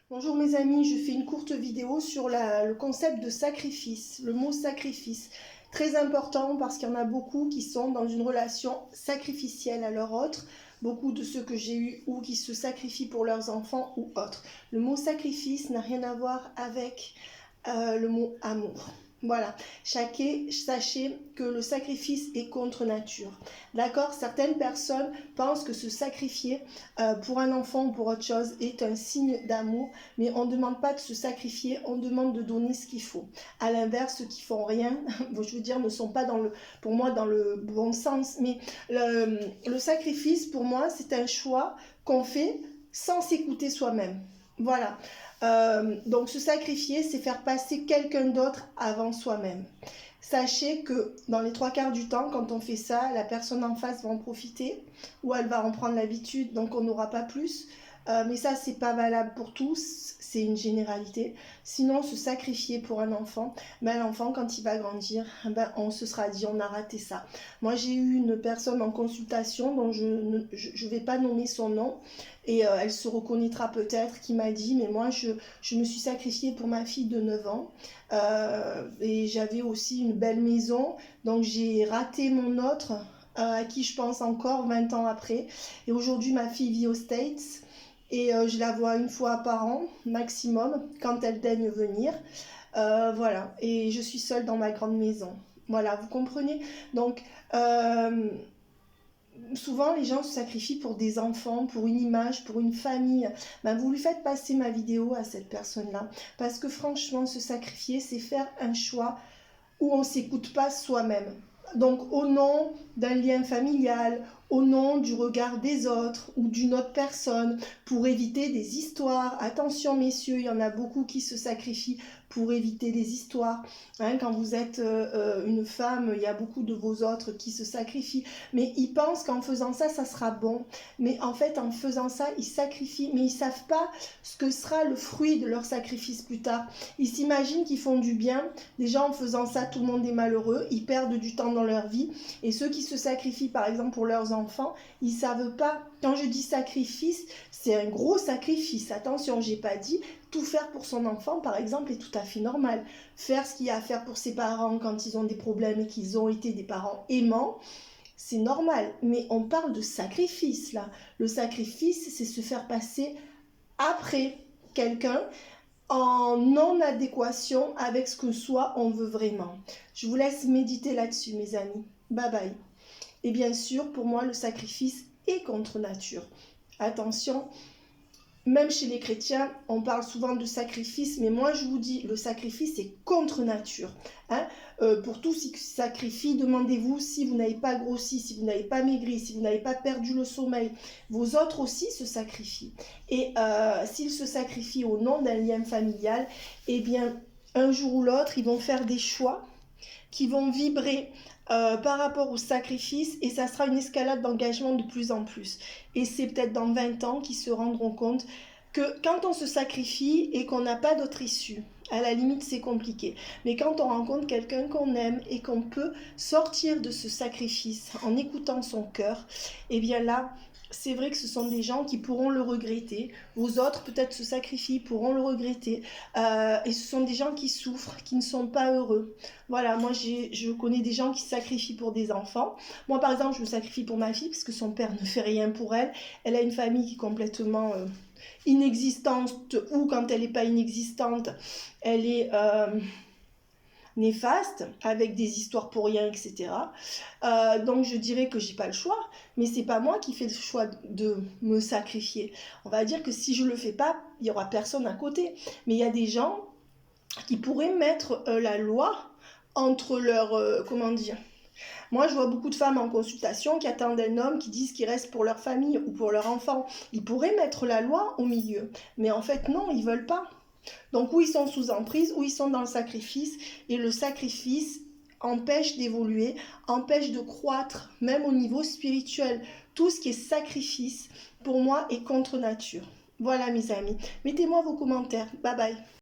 Bonjour mes amis, je fais une courte vidéo sur le concept de sacrifice, le mot sacrifice. Très important parce qu'il y en a beaucoup qui sont dans une relation sacrificielle à leur autre, beaucoup de ceux que j'ai eus ou qui se sacrifient pour leurs enfants ou autres. Le mot sacrifice n'a rien à voir avec le mot amour. Voilà, sachez que le sacrifice est contre nature. D'accord? Certaines personnes pensent que se sacrifier pour un enfant ou pour autre chose est un signe d'amour, mais on ne demande pas de se sacrifier, on demande de donner ce qu'il faut. À l'inverse, ceux qui font rien, je veux dire, ne sont pas pour moi dans le bon sens. Mais le sacrifice, pour moi, c'est un choix qu'on fait sans s'écouter soi-même. Voilà. Donc se sacrifier, c'est faire passer quelqu'un d'autre avant soi-même. Sachez que dans les 3/4 du temps, quand on fait ça, la personne en face va en profiter ou elle va en prendre l'habitude, donc on n'aura pas plus. Mais ça, c'est pas valable pour tous, c'est une généralité. Sinon, se sacrifier pour un enfant, l'enfant, quand il va grandir, on se sera dit, on a raté ça. Moi, j'ai eu une personne en consultation dont je ne vais pas nommer son nom, et elle se reconnaîtra peut-être, qui m'a dit, mais moi, je me suis sacrifiée pour ma fille de 9 ans, et j'avais aussi une belle maison, donc j'ai raté mon autre, à qui je pense encore 20 ans après. Et aujourd'hui, ma fille vit aux States. Et je la vois une fois par an maximum quand elle daigne venir. Voilà, et je suis seule dans ma grande maison. Voilà, vous comprenez? Donc, souvent les gens se sacrifient pour des enfants, pour une image, pour une famille. Vous lui faites passer ma vidéo à cette personne-là. Parce que franchement, se sacrifier, c'est faire un choix où on ne s'écoute pas soi-même. Donc au nom d'un lien familial, au nom du regard des autres ou d'une autre personne, pour éviter des histoires. Attention messieurs, il y en a beaucoup qui se sacrifient pour éviter des histoires. Quand vous êtes une femme, il y a beaucoup de vos autres qui se sacrifient. Mais ils pensent qu'en faisant ça, ça sera bon. Mais en fait, en faisant ça, ils sacrifient. Mais ils ne savent pas ce que sera le fruit de leur sacrifice plus tard. Ils s'imaginent qu'ils font du bien. Déjà, en faisant ça, tout le monde est malheureux. Ils perdent du temps dans leur vie. Et ceux qui se sacrifient, par exemple, pour leurs enfants, ils ne savent pas. Quand je dis sacrifice, c'est un gros sacrifice. Attention, je n'ai pas dit tout faire pour son enfant, par exemple, est tout à fait normal. Faire ce qu'il y a à faire pour ses parents quand ils ont des problèmes et qu'ils ont été des parents aimants, c'est normal. Mais on parle de sacrifice, là. Le sacrifice, c'est se faire passer après quelqu'un en non-adéquation avec ce que soi on veut vraiment. Je vous laisse méditer là-dessus, mes amis. Bye bye. Et bien sûr, pour moi, le sacrifice est contre nature. Attention, même chez les chrétiens, on parle souvent de sacrifice, mais moi je vous dis, le sacrifice est contre nature. Pour tous ceux qui sacrifient, demandez-vous si vous n'avez pas grossi, si vous n'avez pas maigri, si vous n'avez pas perdu le sommeil. Vos autres aussi se sacrifient. Et s'ils se sacrifient au nom d'un lien familial, eh bien, un jour ou l'autre, ils vont faire des choix qui vont vibrer par rapport au sacrifice, et ça sera une escalade d'engagement de plus en plus. Et c'est peut-être dans 20 ans qu'ils se rendront compte que quand on se sacrifie et qu'on n'a pas d'autre issue, à la limite c'est compliqué. Mais quand on rencontre quelqu'un qu'on aime et qu'on peut sortir de ce sacrifice en écoutant son cœur, et bien là, c'est vrai que ce sont des gens qui pourront le regretter. Vos autres peut-être se sacrifient, pourront le regretter. Et ce sont des gens qui souffrent, qui ne sont pas heureux. Voilà, moi je connais des gens qui se sacrifient pour des enfants. Moi par exemple, je me sacrifie pour ma fille parce que son père ne fait rien pour elle. Elle a une famille qui est complètement inexistante, ou quand elle n'est pas inexistante, elle est néfaste, avec des histoires pour rien, etc. Donc je dirais que j'ai pas le choix, mais c'est pas moi qui fais le choix de me sacrifier. On va dire que si je le fais pas, il y aura personne à côté. Mais il y a des gens qui pourraient mettre la loi entre leurs... comment dire ? Moi, je vois beaucoup de femmes en consultation qui attendent un homme, qui disent qu'ils restent pour leur famille ou pour leur enfant. Ils pourraient mettre la loi au milieu. Mais en fait, non, ils veulent pas. Donc, ou ils sont sous emprise, ou ils sont dans le sacrifice. Et le sacrifice empêche d'évoluer, empêche de croître, même au niveau spirituel. Tout ce qui est sacrifice, pour moi, est contre nature. Voilà, mes amis. Mettez-moi vos commentaires. Bye bye.